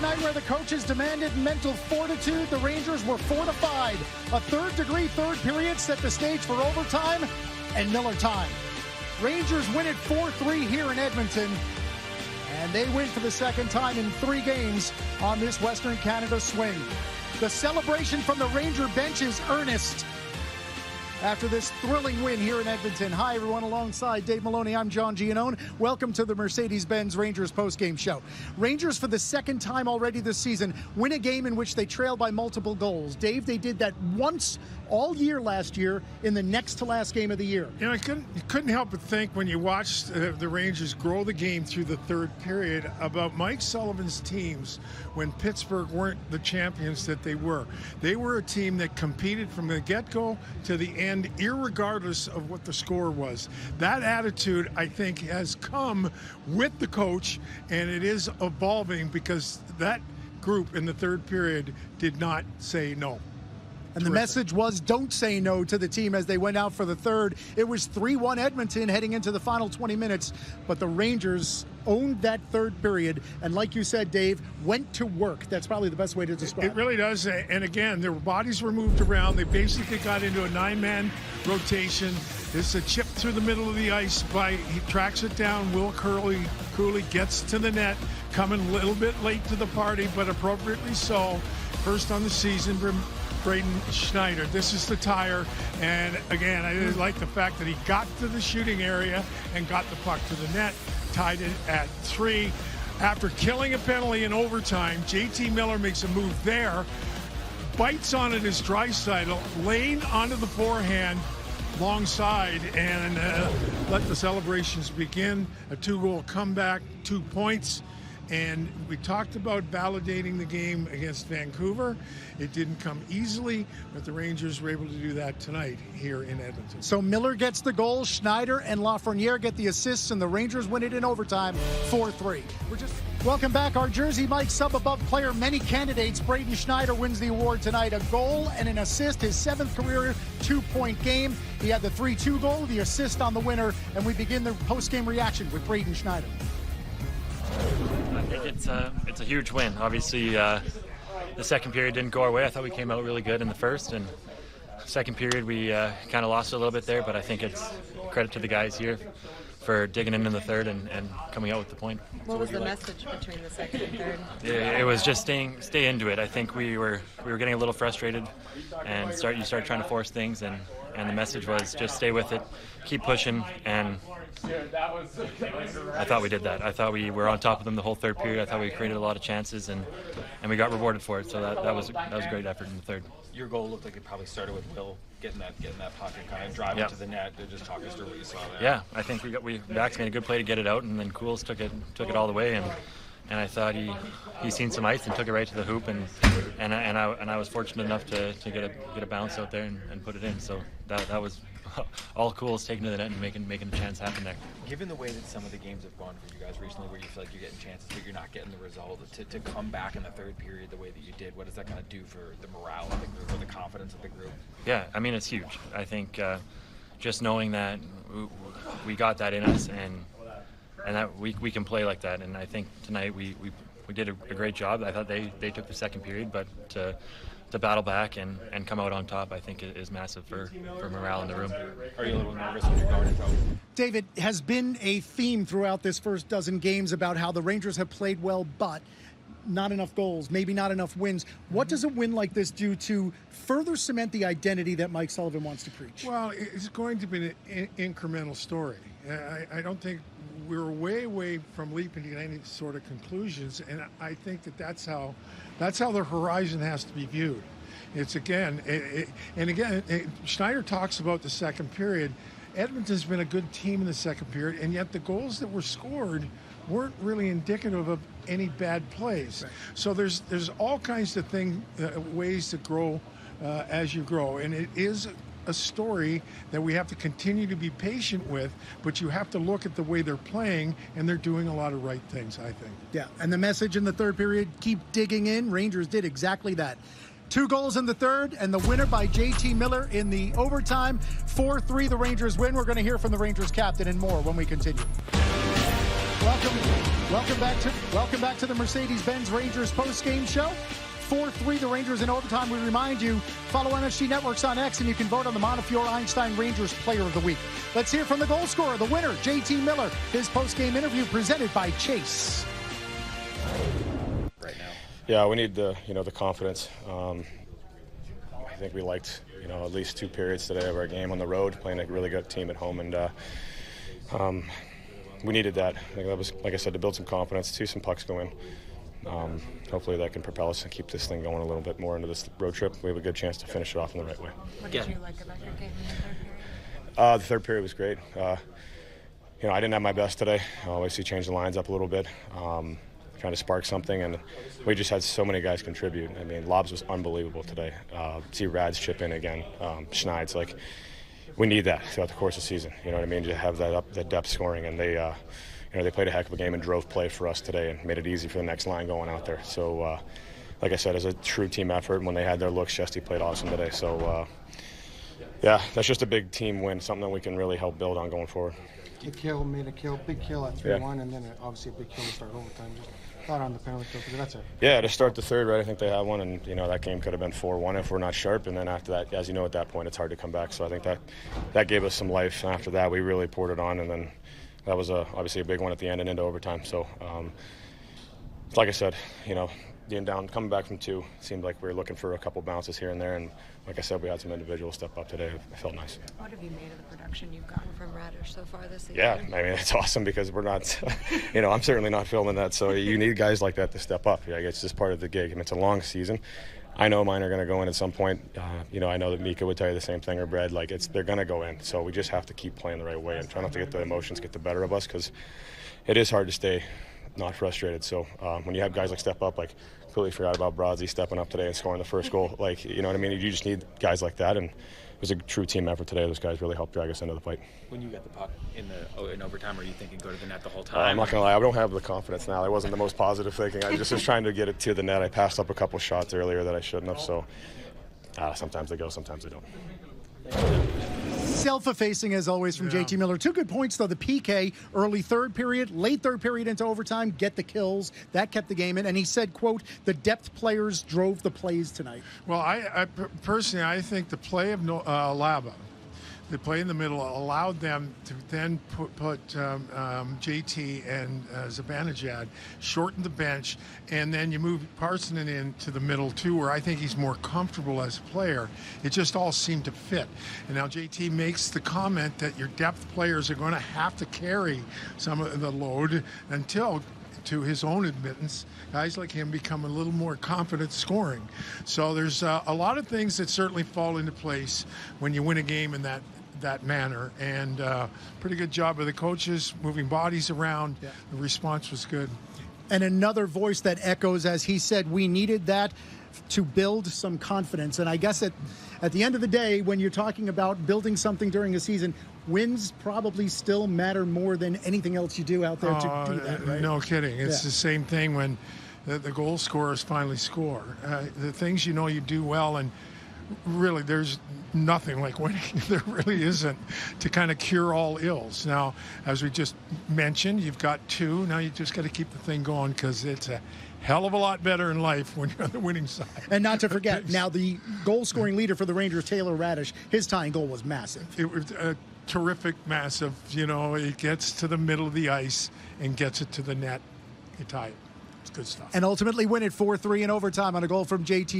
night where the coaches demanded mental fortitude, the Rangers were fortified. A third-degree third period set the stage for overtime and Miller time. Rangers win it 4-3 here in Edmonton, and they win for the second time in 3 games on this Western Canada swing. The celebration from the Ranger bench is earnest after this thrilling win here in Edmonton. Hi, everyone. Alongside Dave Maloney, I'm John Giannone. Welcome to the Mercedes-Benz Rangers postgame show. Rangers, for the second time already this season, win a game in which they trail by multiple goals. Dave, they did that once all year last year in the next to last game of the year. You know, you couldn't help but think when you watched the Rangers grow the game through the third period about Mike Sullivan's teams when Pittsburgh weren't the champions that they were. They were a team that competed from the get-go to the end, irregardless of what the score was. That attitude, I think, has come with the coach, and it is evolving because that group in the third period did not say no. And the message was, don't say no to the team as they went out for the third. It was 3-1 Edmonton heading into the final 20 minutes, but the Rangers owned that third period, and like you said, Dave, went to work. That's probably the best way to describe it. It really does, and again, their bodies were moved around. They basically got into a 9-man rotation. It's a chip through the middle of the ice. He tracks it down. Will Cooley gets to the net, coming a little bit late to the party, but appropriately so. First on the season, Braden Schneider. This is the tire, and again, I really like the fact that he got to the shooting area and got the puck to the net, tied it at 3. After killing a penalty in overtime, J.T. Miller makes a move there, bites on it as Draisaitl, lane onto the forehand, long side, and let the celebrations begin. A 2-goal comeback, 2 points. And we talked about validating the game against Vancouver. It didn't come easily, but the Rangers were able to do that tonight here in Edmonton. So Miller gets the goal, Schneider and Lafreniere get the assists, and the Rangers win it in overtime, 4-3. Welcome back. Our Jersey Mike sub-above player, many candidates. Braden Schneider wins the award tonight. A goal and an assist, his 7th career 2-point game. He had the 3-2 goal, the assist on the winner, and we begin the post-game reaction with Braden Schneider. I think it's a huge win. Obviously, the second period didn't go our way. I thought we came out really good in the first, and second period we kind of lost it a little bit there, but I think it's credit to the guys here for digging in the third and coming out with the point. What was the message between the second and third? It was just stay into it. I think we were getting a little frustrated and you start trying to force things, and the message was just stay with it, keep pushing, and I thought we did that. I thought we were on top of them the whole third period. I thought we created a lot of chances, and we got rewarded for it. So that was a great effort in the third. Your goal looked like it probably started with Will getting that puck and kind of driving to the net. Just talk us through what you saw there. Yeah, I think Max made a good play to get it out, and then Cools took it all the way, and I thought he seen some ice and took it right to the hoop, and I was fortunate enough to get a bounce out there and put it in. So that was all Cools taking to the net and making a chance happen there. Given the way that some of the games have gone for you guys recently, where you feel like you're getting chances but you're not getting the result, to come back in the third period the way that you did, what does that kind of do for the morale of the group or the confidence of the group? Yeah, I mean, it's huge. I think just knowing that we got that in us and that we can play like that, and I think tonight we did a great job. I thought they took the second period, but to battle back and come out on top, I think it is massive for morale in the room. Are you a little nervous when you're going into it? David, has been a theme throughout this first dozen games about how the Rangers have played well, but not enough goals, maybe not enough wins. What does a win like this do to further cement the identity that Mike Sullivan wants to preach? Well, it's going to be an incremental story. I don't think we're way away from leaping to any sort of conclusions, and I think that's how the horizon has to be viewed. It's again, Schneider talks about the second period. Edmonton's been a good team in the second period, and yet the goals that were scored weren't really indicative of any bad plays. Right. So there's all kinds of ways to grow as you grow, and it is a story that we have to continue to be patient with, but you have to look at the way they're playing, and they're doing a lot of right things, I think. Yeah, and the message in the third period, keep digging in. Rangers did exactly that. 2 goals in the third, and the winner by J.T. Miller in the overtime. 4-3, the Rangers win. We're going to hear from the Rangers captain and more when we continue. Welcome back to the Mercedes-Benz Rangers post-game show. 4-3 the Rangers in overtime. We remind you, follow MSG Networks on X, and you can vote on the Montefiore Einstein Rangers Player of the Week. Let's hear from the goal scorer, the winner, J.T. Miller. His post-game interview presented by Chase. Right now. Yeah, we need the confidence. I think we liked at least 2 periods today of our game on the road, playing a really good team at home, and we needed that. I think that was, like I said, to build some confidence, see some pucks go in. Hopefully that can propel us and keep this thing going a little bit more into this road trip. We have a good chance to finish it off in the right way. What did you like about your game in the third period? The third period was great. I didn't have my best today. Obviously changed the lines up a little bit, trying to spark something, and we just had so many guys contribute. I mean, Lobs was unbelievable today. See Rads chip in again, Schneid's like, we need that throughout the course of the season. You know what I mean? To have that depth scoring, and they played a heck of a game and drove play for us today and made it easy for the next line going out there. So, like I said, as a true team effort, when they had their looks, Chesty played awesome today. So, that's just a big team win, something that we can really help build on going forward. Big kill at 3-1, and then obviously a big kill to start overtime. Just thought on the penalty kill, because that's it. Yeah, to start the third, right, I think they had one, and that game could have been 4-1 if we're not sharp, and then after that, as you know, at that point, it's hard to come back. So I think that gave us some life, and after that, we really poured it on, and then that was obviously a big one at the end and into overtime. So, like I said, being down, coming back from 2, seemed like we were looking for a couple bounces here and there, and like I said, we had some individuals step up today. It felt nice. What have you made of the production you've gotten from Raddysh so far this season? Yeah, I mean, it's awesome because we're not, I'm certainly not filming that, so you need guys like that to step up. Yeah, it's just part of the gig, and it's a long season. I know mine are going to go in at some point. I know that Mika would tell you the same thing, or Brad. They're going to go in, so we just have to keep playing the right way and try not to get the emotions get the better of us, because it is hard to stay not frustrated. So when you have guys step up, completely forgot about Brodzy stepping up today and scoring the first goal. You know what I mean? You just need guys like that, and it was a true team effort today. Those guys really helped drag us into the fight. When you got the puck in overtime, are you thinking go to the net the whole time? I'm not going to lie, I don't have the confidence now. That wasn't the most positive thinking. I just was trying to get it to the net. I passed up a couple shots earlier that I shouldn't have, so sometimes they go, sometimes they don't. Self-effacing as always from J.T. Miller. 2 good points, though. The PK, early third period, late third period into overtime, get the kills. That kept the game in. And he said, quote, the depth players drove the plays tonight. Well, I personally, I think the play of Laba, the play in the middle, allowed them to then put JT and Zibanejad, shorten the bench, and then you move Parsonen into the middle too, where I think he's more comfortable as a player. It just all seemed to fit. And now JT makes the comment that your depth players are going to have to carry some of the load until, to his own admittance, guys like him become a little more confident scoring. So there's a lot of things that certainly fall into place when you win a game in that manner, and pretty good job of the coaches moving bodies around. Yeah. The response was good. And another voice that echoes, as he said, we needed that to build some confidence. And I guess at the end of the day, when you're talking about building something during a season, wins probably still matter more than anything else you do out there to do that, right? No kidding. It's the same thing when the goal scorers finally score. The things you do well, and really there's nothing like winning. There really isn't, to kind of cure all ills. Now, as we just mentioned, you've got 2. Now you just got to keep the thing going, because it's a hell of a lot better in life when you're on the winning side. And not to forget, now the goal-scoring leader for the Rangers, Taylor Raddysh, his tying goal was massive. It was terrific, massive. It gets to the middle of the ice and gets it to the net. You tie it. It's good stuff. And ultimately win it 4-3 in overtime on a goal from J.T.